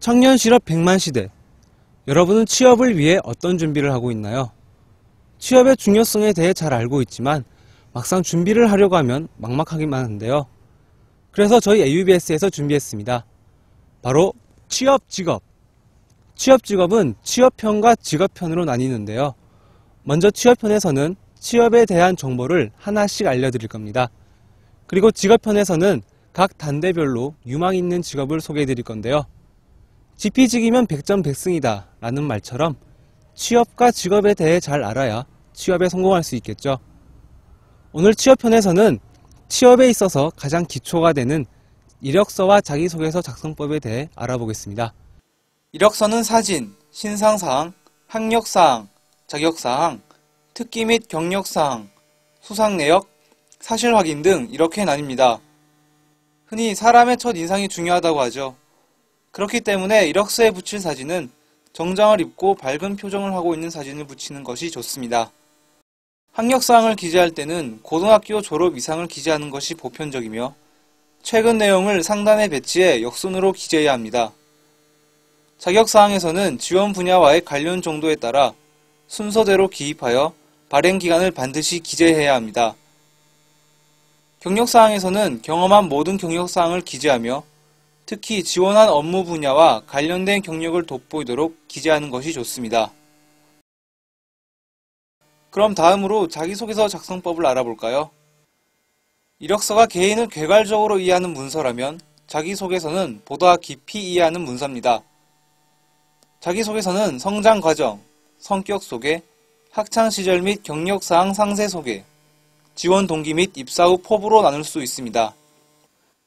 청년 실업 100만 시대. 여러분은 취업을 위해 어떤 준비를 하고 있나요? 취업의 중요성에 대해 잘 알고 있지만 막상 준비를 하려고 하면 막막하기만 한데요. 그래서 저희 AUBS에서 준비했습니다. 바로 취업 직업. 취업 직업은 취업편과 직업편으로 나뉘는데요. 먼저 취업편에서는 취업에 대한 정보를 하나씩 알려드릴 겁니다. 그리고 직업편에서는 각 단대별로 유망 있는 직업을 소개해드릴 건데요. 지피직이면 100점 100승이다 라는 말처럼 취업과 직업에 대해 잘 알아야 취업에 성공할 수 있겠죠. 오늘 취업편에서는 취업에 있어서 가장 기초가 되는 이력서와 자기소개서 작성법에 대해 알아보겠습니다. 이력서는 사진, 신상사항, 학력사항, 자격사항, 특기 및 경력사항, 수상내역, 사실확인 등 이렇게 나뉩니다. 흔히 사람의 첫 인상이 중요하다고 하죠. 그렇기 때문에 이력서에 붙일 사진은 정장을 입고 밝은 표정을 하고 있는 사진을 붙이는 것이 좋습니다. 학력사항을 기재할 때는 고등학교 졸업 이상을 기재하는 것이 보편적이며 최근 내용을 상단에 배치해 역순으로 기재해야 합니다. 자격사항에서는 지원 분야와의 관련 정도에 따라 순서대로 기입하여 발행기간을 반드시 기재해야 합니다. 경력사항에서는 경험한 모든 경력사항을 기재하며 특히 지원한 업무 분야와 관련된 경력을 돋보이도록 기재하는 것이 좋습니다. 그럼 다음으로 자기소개서 작성법을 알아볼까요? 이력서가 개인을 개괄적으로 이해하는 문서라면 자기소개서는 보다 깊이 이해하는 문서입니다. 자기소개서는 성장 과정, 성격 소개, 학창시절 및 경력사항 상세 소개, 지원 동기 및 입사 후 포부로 나눌 수 있습니다.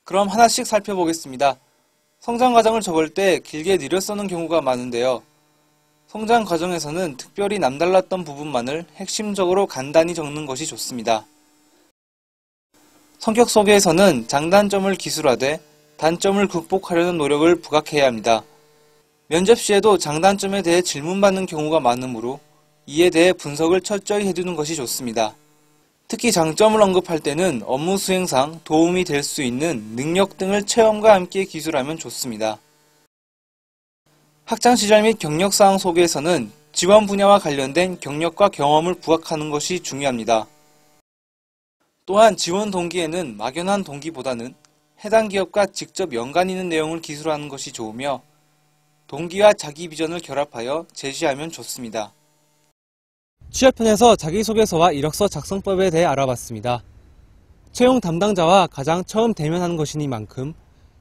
그럼 하나씩 살펴보겠습니다. 성장 과정을 적을 때 길게 느려 쓰는 경우가 많은데요. 성장 과정에서는 특별히 남달랐던 부분만을 핵심적으로 간단히 적는 것이 좋습니다. 성격 소개에서는 장단점을 기술하되 단점을 극복하려는 노력을 부각해야 합니다. 면접 시에도 장단점에 대해 질문받는 경우가 많으므로 이에 대해 분석을 철저히 해두는 것이 좋습니다. 특히 장점을 언급할 때는 업무 수행상 도움이 될 수 있는 능력 등을 체험과 함께 기술하면 좋습니다. 학창시절 및 경력사항 소개에서는 지원 분야와 관련된 경력과 경험을 부각하는 것이 중요합니다. 또한 지원 동기에는 막연한 동기보다는 해당 기업과 직접 연관 있는 내용을 기술하는 것이 좋으며 동기와 자기 비전을 결합하여 제시하면 좋습니다. 취업편에서 자기소개서와 이력서 작성법에 대해 알아봤습니다. 채용 담당자와 가장 처음 대면하는 것이니만큼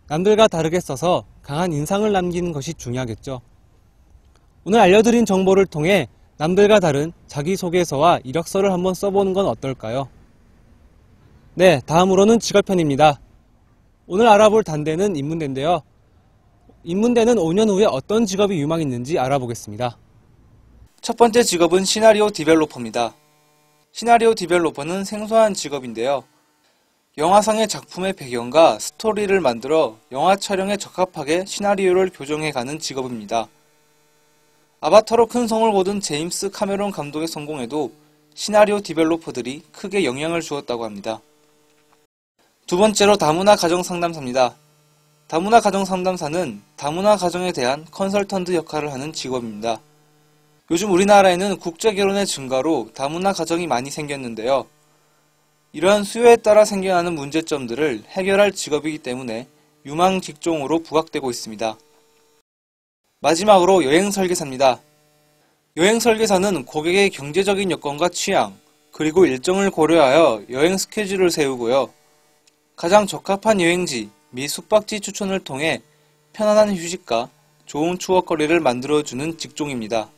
남들과 다르게 써서 강한 인상을 남기는 것이 중요하겠죠. 오늘 알려드린 정보를 통해 남들과 다른 자기소개서와 이력서를 한번 써보는 건 어떨까요? 네, 다음으로는 직업편입니다. 오늘 알아볼 단대는 인문대인데요. 인문대는 5년 후에 어떤 직업이 유망 있는지 알아보겠습니다. 첫 번째 직업은 시나리오 디벨로퍼입니다. 시나리오 디벨로퍼는 생소한 직업인데요. 영화상의 작품의 배경과 스토리를 만들어 영화 촬영에 적합하게 시나리오를 교정해가는 직업입니다. 아바타로 큰 성을 거둔 제임스 카메론 감독의 성공에도 시나리오 디벨로퍼들이 크게 영향을 주었다고 합니다. 두 번째로 다문화 가정 상담사입니다. 다문화 가정 상담사는 다문화 가정에 대한 컨설턴트 역할을 하는 직업입니다. 요즘 우리나라에는 국제 결혼의 증가로 다문화 가정이 많이 생겼는데요. 이러한 수요에 따라 생겨나는 문제점들을 해결할 직업이기 때문에 유망 직종으로 부각되고 있습니다. 마지막으로 여행 설계사입니다. 여행 설계사는 고객의 경제적인 여건과 취향, 그리고 일정을 고려하여 여행 스케줄을 세우고요. 가장 적합한 여행지 및 숙박지 추천을 통해 편안한 휴식과 좋은 추억거리를 만들어주는 직종입니다.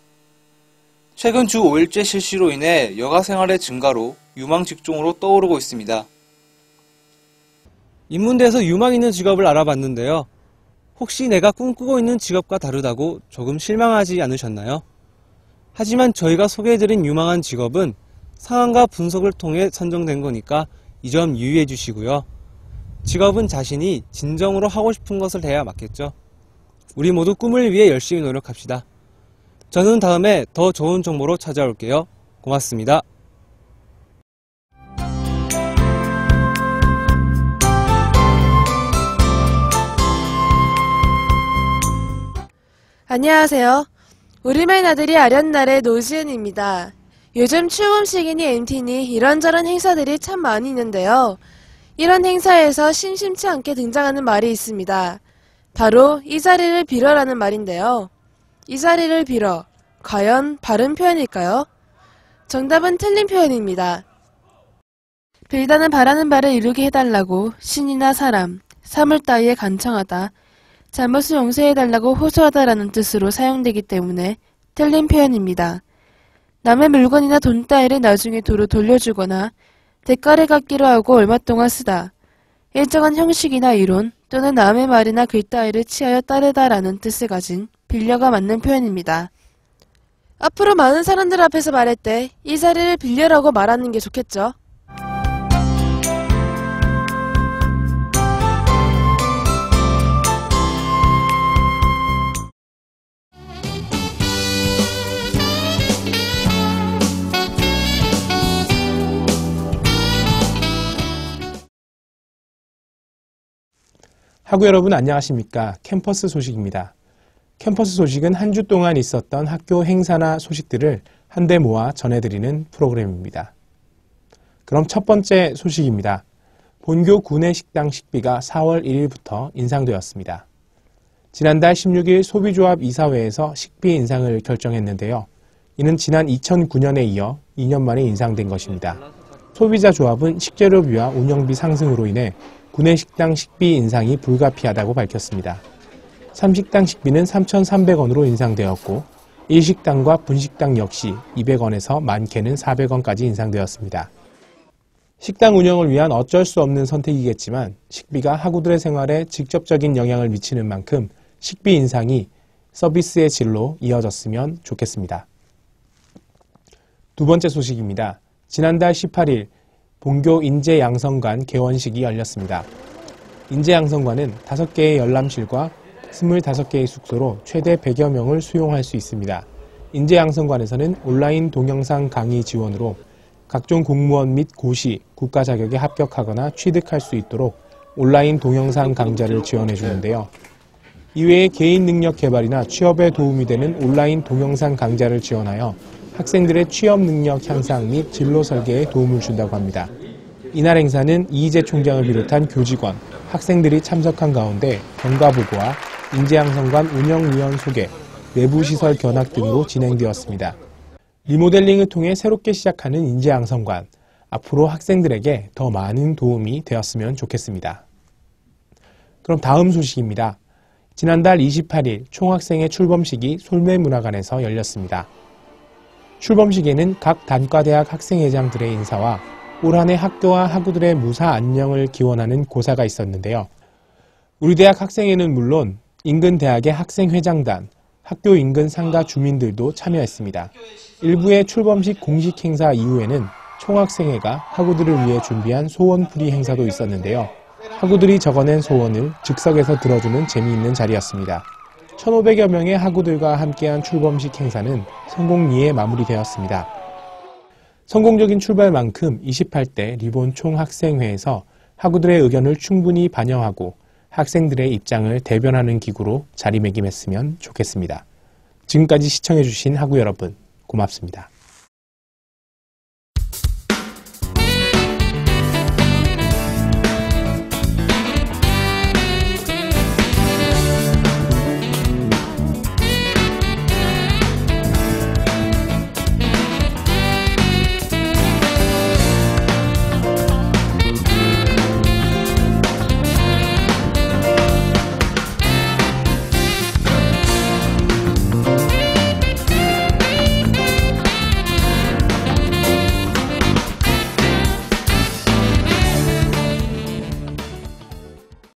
최근 주 5일제 실시로 인해 여가 생활의 증가로 유망 직종으로 떠오르고 있습니다. 인문대에서 유망 있는 직업을 알아봤는데요. 혹시 내가 꿈꾸고 있는 직업과 다르다고 조금 실망하지 않으셨나요? 하지만 저희가 소개해드린 유망한 직업은 상황과 분석을 통해 선정된 거니까 이 점 유의해 주시고요. 직업은 자신이 진정으로 하고 싶은 것을 해야 맞겠죠. 우리 모두 꿈을 위해 열심히 노력합시다. 저는 다음에 더 좋은 정보로 찾아올게요. 고맙습니다. 안녕하세요. 우리말 나들이 아련날의 노지은입니다. 요즘 출범식이니 MT니 이런저런 행사들이 참 많이 있는데요. 이런 행사에서 심심치 않게 등장하는 말이 있습니다. 바로 이 자리를 빌어라는 말인데요. 이 자리를 빌어, 과연 바른 표현일까요? 정답은 틀린 표현입니다. 빌다는 바라는 바를 이루게 해달라고 신이나 사람, 사물 따위에 간청하다, 잘못을 용서해달라고 호소하다라는 뜻으로 사용되기 때문에 틀린 표현입니다. 남의 물건이나 돈 따위를 나중에 도로 돌려주거나 대가를 갚기로 하고 얼마 동안 쓰다, 일정한 형식이나 이론 또는 남의 말이나 글 따위를 취하여 따르다라는 뜻을 가진 빌려가 맞는 표현입니다. 앞으로 많은 사람들 앞에서 말할 때 이 자리를 빌려라고 말하는 게 좋겠죠? 학우 여러분 안녕하십니까? 캠퍼스 소식입니다. 캠퍼스 소식은 한 주 동안 있었던 학교 행사나 소식들을 한데 모아 전해드리는 프로그램입니다. 그럼 첫 번째 소식입니다. 본교 구내식당 식비가 4월 1일부터 인상되었습니다. 지난달 16일 소비조합 이사회에서 식비 인상을 결정했는데요. 이는 지난 2009년에 이어 2년 만에 인상된 것입니다. 소비자조합은 식재료비와 운영비 상승으로 인해 구내식당 식비 인상이 불가피하다고 밝혔습니다. 3식당 식비는 3,300원으로 인상되었고 1식당과 분식당 역시 200원에서 많게는 400원까지 인상되었습니다. 식당 운영을 위한 어쩔 수 없는 선택이겠지만 식비가 학우들의 생활에 직접적인 영향을 미치는 만큼 식비 인상이 서비스의 질로 이어졌으면 좋겠습니다. 두 번째 소식입니다. 지난달 18일 본교 인재양성관 개원식이 열렸습니다. 인재양성관은 5개의 열람실과 25개의 숙소로 최대 100여 명을 수용할 수 있습니다. 인재양성관에서는 온라인 동영상 강의 지원으로 각종 공무원 및 고시, 국가 자격에 합격하거나 취득할 수 있도록 온라인 동영상 강좌를 지원해 주는데요. 이외에 개인 능력 개발이나 취업에 도움이 되는 온라인 동영상 강좌를 지원하여 학생들의 취업 능력 향상 및 진로 설계에 도움을 준다고 합니다. 이날 행사는 이희재 총장을 비롯한 교직원, 학생들이 참석한 가운데 경과보고와 인재양성관 운영위원 소개, 내부시설 견학 등으로 진행되었습니다. 리모델링을 통해 새롭게 시작하는 인재양성관, 앞으로 학생들에게 더 많은 도움이 되었으면 좋겠습니다. 그럼 다음 소식입니다. 지난달 28일 총학생회 출범식이 솔매문화관에서 열렸습니다. 출범식에는 각 단과대학 학생회장들의 인사와 올 한 해 학교와 학우들의 무사 안녕을 기원하는 고사가 있었는데요. 우리 대학 학생회는 물론 인근 대학의 학생회장단, 학교 인근 상가 주민들도 참여했습니다. 일부의 출범식 공식 행사 이후에는 총학생회가 학우들을 위해 준비한 소원풀이 행사도 있었는데요. 학우들이 적어낸 소원을 즉석에서 들어주는 재미있는 자리였습니다. 1,500여 명의 학우들과 함께한 출범식 행사는 성공리에 마무리되었습니다. 성공적인 출발만큼 28대 리본 총학생회에서 학우들의 의견을 충분히 반영하고 학생들의 입장을 대변하는 기구로 자리매김했으면 좋겠습니다. 지금까지 시청해주신 학우 여러분, 고맙습니다.